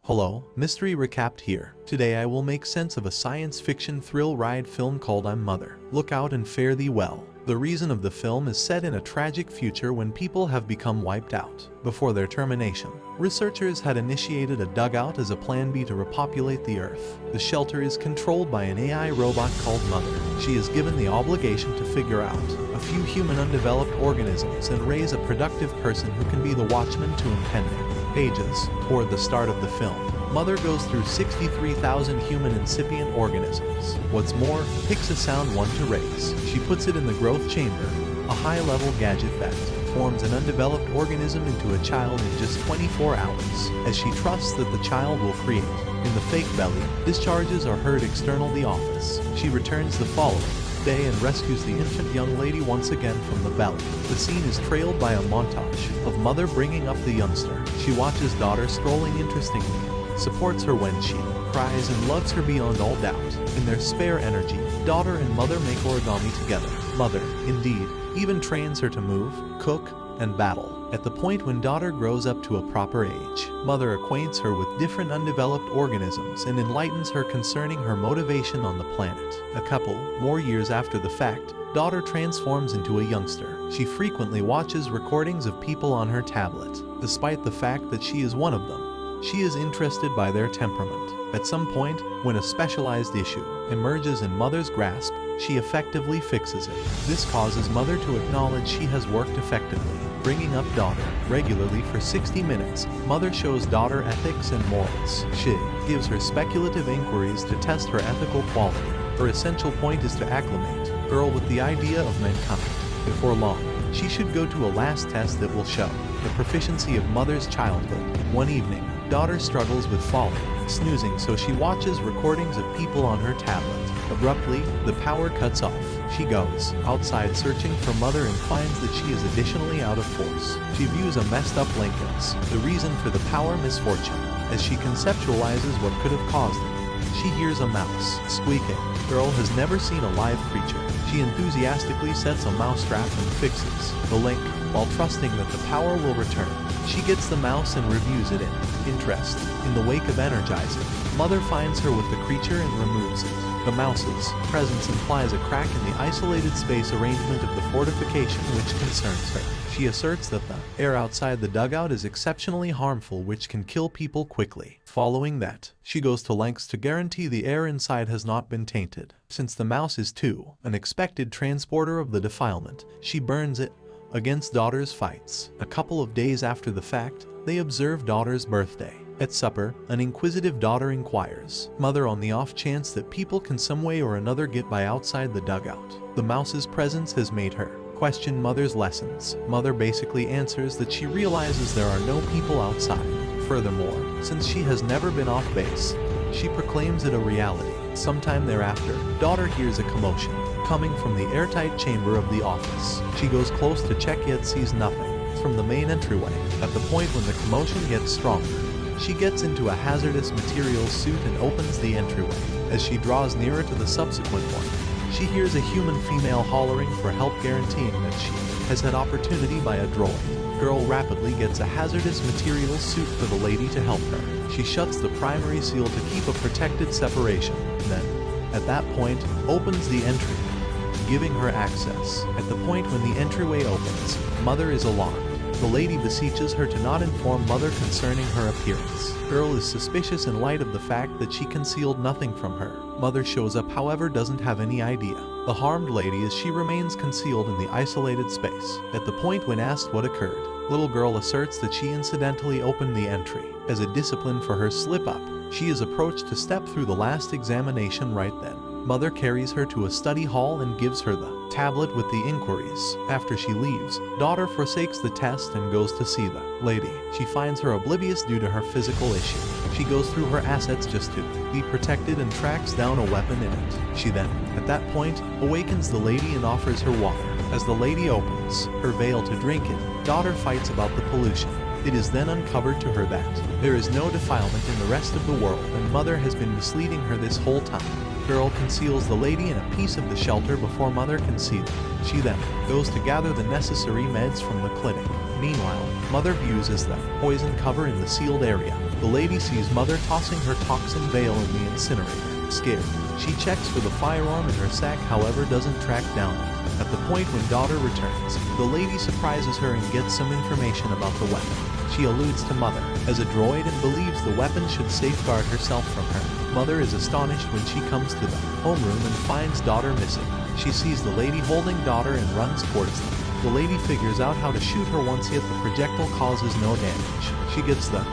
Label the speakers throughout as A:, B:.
A: Hello, Mystery Recapped here. Today I will make sense of a science fiction thrill ride film called I'm Mother. Look out and fare thee well. The reason of the film is set in a tragic future when people have become wiped out. Before their termination, researchers had initiated a dugout as a plan B to repopulate the Earth. The shelter is controlled by an AI robot called Mother. She is given the obligation to figure out a few human undeveloped organisms and raise a productive person who can be the watchman to impending pages. Toward the start of the film, Mother goes through 63,000 human incipient organisms. What's more, picks a sound one to raise. She puts it in the growth chamber, a high-level gadget that forms an undeveloped organism into a child in just 24 hours, as she trusts that the child will create. In the fake belly, discharges are heard external the office. She returns the following day and rescues the infant young lady once again from the belly. The scene is trailed by a montage of Mother bringing up the youngster. She watches daughter strolling interestingly, supports her when she cries and loves her beyond all doubt. In their spare energy, daughter and mother make origami together. Mother, indeed, even trains her to move, cook, and battle. At the point when daughter grows up to a proper age, Mother acquaints her with different undeveloped organisms and enlightens her concerning her motivation on the planet. A couple more years after the fact, daughter transforms into a youngster. She frequently watches recordings of people on her tablet. Despite the fact that she is one of them, she is interested by their temperament. At some point, when a specialized issue emerges in Mother's grasp, she effectively fixes it. This causes Mother to acknowledge she has worked effectively. Bringing up daughter regularly for 60 minutes, Mother shows daughter ethics and morals. She gives her speculative inquiries to test her ethical quality. Her essential point is to acclimate girl with the idea of mankind. Before long, she should go to a last test that will show the proficiency of Mother's childhood. One evening, daughter struggles with falling, snoozing, so she watches recordings of people on her tablet. Abruptly, the power cuts off. She goes outside searching for Mother and finds that she is additionally out of force. She views a messed up Lincoln's, the reason for the power misfortune. As she conceptualizes what could have caused it, she hears a mouse squeaking. Girl has never seen a live creature. She enthusiastically sets a mousetrap and fixes the link, while trusting that the power will return. She gets the mouse and reviews it in interest. In the wake of energizing, Mother finds her with the creature and removes it. The mouse's presence implies a crack in the isolated space arrangement of the fortification which concerns her. She asserts that the air outside the dugout is exceptionally harmful, which can kill people quickly. Following that, she goes to lengths to guarantee the air inside has not been tainted. Since the mouse is too an expected transporter of the defilement, she burns it against daughter's fights. A couple of days after the fact, they observe daughter's birthday. At supper, an inquisitive daughter inquires Mother on the off chance that people can some way or another get by outside the dugout. The mouse's presence has made her question Mother's lessons. Mother basically answers that she realizes there are no people outside. Furthermore, since she has never been off base, she proclaims it a reality. Sometime thereafter, daughter hears a commotion coming from the airtight chamber of the office. She goes close to check yet sees nothing from the main entryway. At the point when the commotion gets stronger, she gets into a hazardous materials suit and opens the entryway. As she draws nearer to the subsequent one, she hears a human female hollering for help, guaranteeing that she has had opportunity by a droid. Girl rapidly gets a hazardous materials suit for the lady to help her. She shuts the primary seal to keep a protected separation, then, at that point, opens the entry, giving her access. At the point when the entryway opens, Mother is alarmed. The lady beseeches her to not inform Mother concerning her appearance. Girl is suspicious in light of the fact that she concealed nothing from her. Mother shows up, however doesn't have any idea the harmed lady, as she remains concealed in the isolated space. At the point when asked what occurred, little girl asserts that she incidentally opened the entry. As a discipline for her slip-up, she is approached to step through the last examination right then. Mother carries her to a study hall and gives her the tablet with the inquiries. After she leaves, daughter forsakes the test and goes to see the lady. She finds her oblivious due to her physical issue. She goes through her assets just to be protected and tracks down a weapon in it. She then, at that point, awakens the lady and offers her water. As the lady opens her veil to drink it, daughter fights about the pollution. It is then uncovered to her that there is no defilement in the rest of the world and Mother has been misleading her this whole time. Girl conceals the lady in a piece of the shelter before Mother can see them. She then goes to gather the necessary meds from the clinic. Meanwhile, Mother views as the poison cover in the sealed area. the lady sees mother tossing her toxin veil in the incinerator. Scared, she checks for the firearm in her sack, however doesn't track down it. At the point when daughter returns, the lady surprises her and gets some information about the weapon. She alludes to mother as a droid and believes the weapon should safeguard herself from her. Mother is astonished when she comes to the homeroom and finds daughter missing. She sees the lady holding daughter and runs towards them. The lady figures out how to shoot her once hit. The projectile causes no damage. She gets the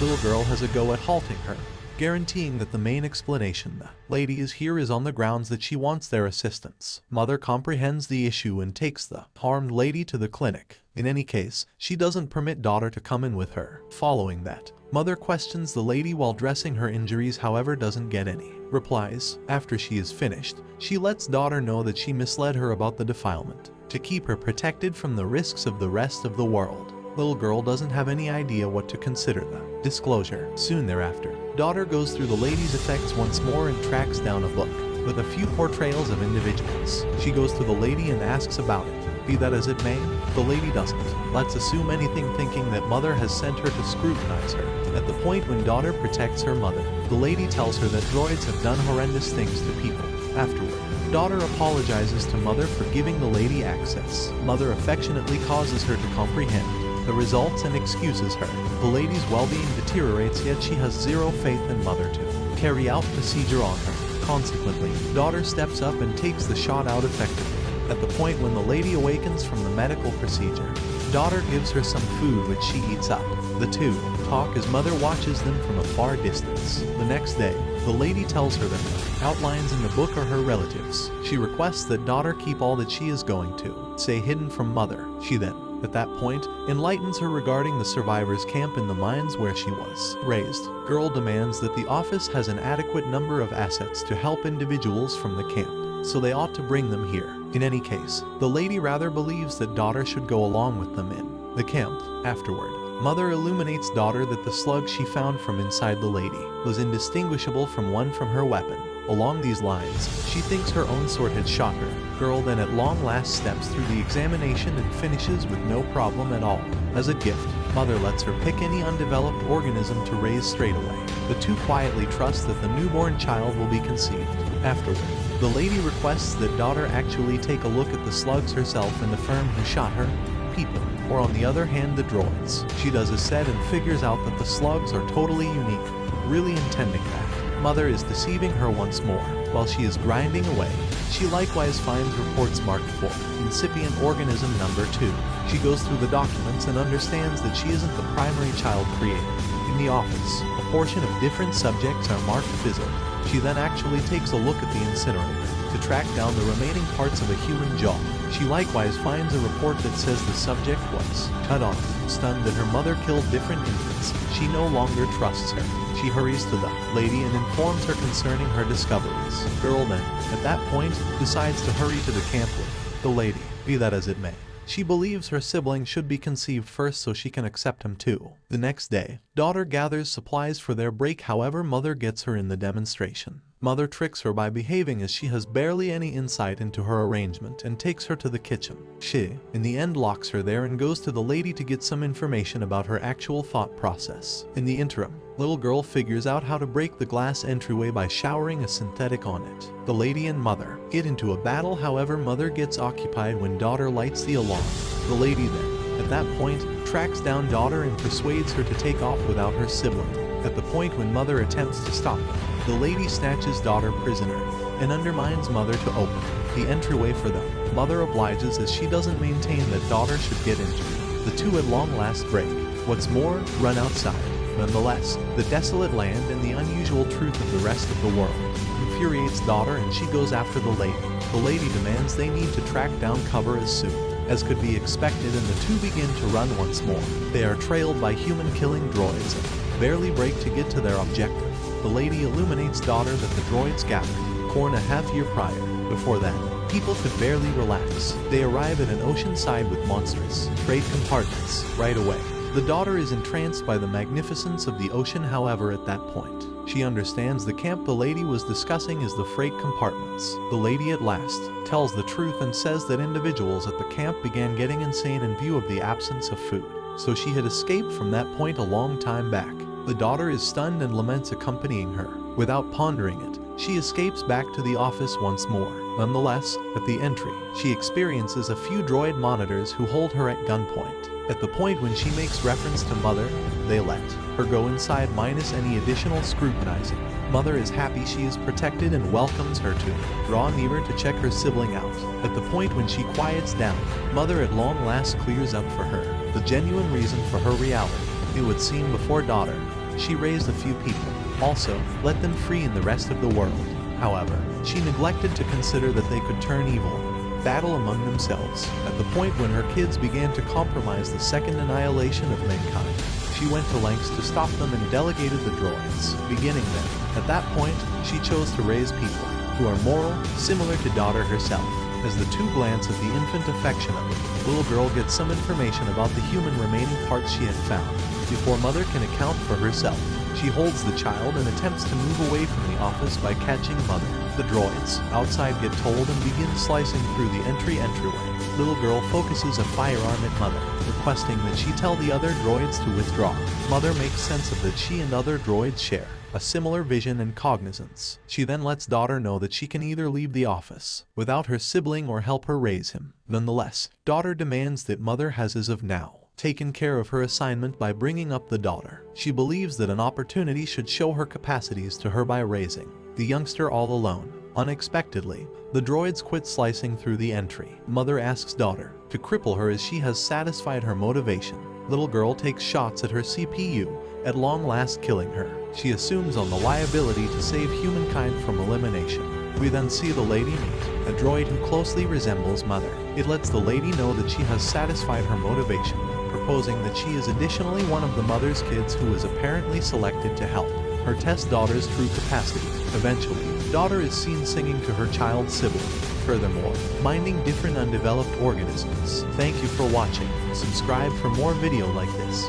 A: little girl has a go at halting her, guaranteeing that the main explanation the lady is here is on the grounds that she wants their assistance. Mother comprehends the issue and takes the harmed lady to the clinic. In any case, she doesn't permit daughter to come in with her. Following that, mother questions the lady while dressing her injuries, however doesn't get any replies. After she is finished, she lets daughter know that she misled her about the defilement to keep her protected from the risks of the rest of the world. Little girl doesn't have any idea what to consider the disclosure. Soon thereafter, daughter goes through the lady's effects once more and tracks down a book with a few portrayals of individuals. She goes to the lady and asks about it. Be that as it may, the lady doesn't. Let's assume anything, thinking that mother has sent her to scrutinize her. At the point when daughter protects her mother, the lady tells her that droids have done horrendous things to people. Afterward, daughter apologizes to mother for giving the lady access. Mother affectionately causes her to comprehend the results and excuses her. The lady's well-being deteriorates, yet she has zero faith in mother to carry out procedure on her. Consequently, daughter steps up and takes the shot out effectively. At the point when the lady awakens from the medical procedure, daughter gives her some food which she eats up. The two talk as mother watches them from a far distance. The next day, the lady tells her that the outlines in the book are her relatives. She requests that daughter keep all that she is going to say hidden from mother. She then, at that point, enlightens her regarding the survivors' camp in the mines where she was raised. Girl demands that the office has an adequate number of assets to help individuals from the camp, so they ought to bring them here. In any case, the lady rather believes that daughter should go along with them in the camp. Afterward, mother illuminates daughter that the slug she found from inside the lady was indistinguishable from one from her weapon. Along these lines, she thinks her own sword had shot her. Girl then at long last steps through the examination and finishes with no problem at all. As a gift, mother lets her pick any undeveloped organism to raise straight away. The two quietly trust that the newborn child will be conceived. Afterward, the lady requests that daughter actually take a look at the slugs herself and affirm who shot her, people, or on the other hand the droids. She does as said and figures out that the slugs are totally unique, really intending that mother is deceiving her once more. While she is grinding away, she likewise finds reports marked for incipient organism number 2. She goes through the documents and understands that she isn't the primary child created. In the office, a portion of different subjects are marked fizzled. She then actually takes a look at the incinerator to track down the remaining parts of a human jaw. She likewise finds a report that says the subject was cut off. Stunned that her mother killed different infants, she no longer trusts her. She hurries to the lady and informs her concerning her discoveries. Girl then, at that point, decides to hurry to the camp with the lady. Be that as it may, she believes her sibling should be conceived first so she can accept him too. The next day, daughter gathers supplies for their break, however mother gets her in the demonstration. Mother tricks her by behaving as she has barely any insight into her arrangement and takes her to the kitchen. She, in the end, locks her there and goes to the lady to get some information about her actual thought process. In the interim, little girl figures out how to break the glass entryway by showering a synthetic on it. The lady and mother get into a battle, however mother gets occupied when daughter lights the alarm. The lady then, at that point, tracks down daughter and persuades her to take off without her sibling. At the point when mother attempts to stop them, the lady snatches daughter prisoner and undermines mother to open the entryway for them. Mother obliges as she doesn't maintain that daughter should get injured. The two at long last break. What's more, run outside. Nonetheless, the desolate land and the unusual truth of the rest of the world infuriates daughter and she goes after the lady. The lady demands they need to track down cover as soon as could be expected and the two begin to run once more. They are trailed by human-killing droids and barely break to get to their objective. The lady illuminates daughter that the droids gathered corn a half-year prior. Before that, people could barely relax. They arrive at an ocean side with monstrous freight compartments right away. The daughter is entranced by the magnificence of the ocean, however at that point, she understands the camp the lady was discussing is the freight compartments. The lady at last tells the truth and says that individuals at the camp began getting insane in view of the absence of food. so she had escaped from that point a long time back. The daughter is stunned and laments accompanying her. Without pondering it, she escapes back to the office once more. Nonetheless, at the entry, she experiences a few droid monitors who hold her at gunpoint. At the point when she makes reference to Mother, they let her go inside minus any additional scrutinizing. Mother is happy she is protected and welcomes her to draw nearer to check her sibling out. At the point when she quiets down, Mother at long last clears up for her the genuine reason for her reality. It would seem before daughter, she raised a few people, also let them free in the rest of the world. However, she neglected to consider that they could turn evil, battle among themselves. At the point when her kids began to compromise the second annihilation of mankind, she went to lengths to stop them and delegated the droids. Beginning then, at that point, she chose to raise people who are moral, similar to daughter herself. As the two glance at the infant affectionately, little girl gets some information about the human remaining parts she had found. Before Mother can account for herself, she holds the child and attempts to move away from the office by catching Mother. The droids outside get told and begin slicing through the entryway. Little girl focuses a firearm at Mother, requesting that she tell the other droids to withdraw. Mother makes sense of that she and other droids share a similar vision and cognizance. She then lets daughter know that she can either leave the office without her sibling or help her raise him. Nonetheless, daughter demands that Mother has as of now taken care of her assignment by bringing up the daughter. She believes that an opportunity should show her capacities to her by raising the youngster all alone. Unexpectedly, the droids quit slicing through the entry. Mother asks daughter to cripple her as she has satisfied her motivation. Little girl takes shots at her CPU, at long last killing her. She assumes on the liability to save humankind from elimination. We then see the lady meet a droid who closely resembles Mother. It lets the lady know that she has satisfied her motivation, proposing that she is additionally one of the mother's kids who is apparently selected to help her test daughter's true capacity. Eventually, daughter is seen singing to her child sibling. Furthermore, minding different undeveloped organisms. Thank you for watching. Subscribe for more video like this.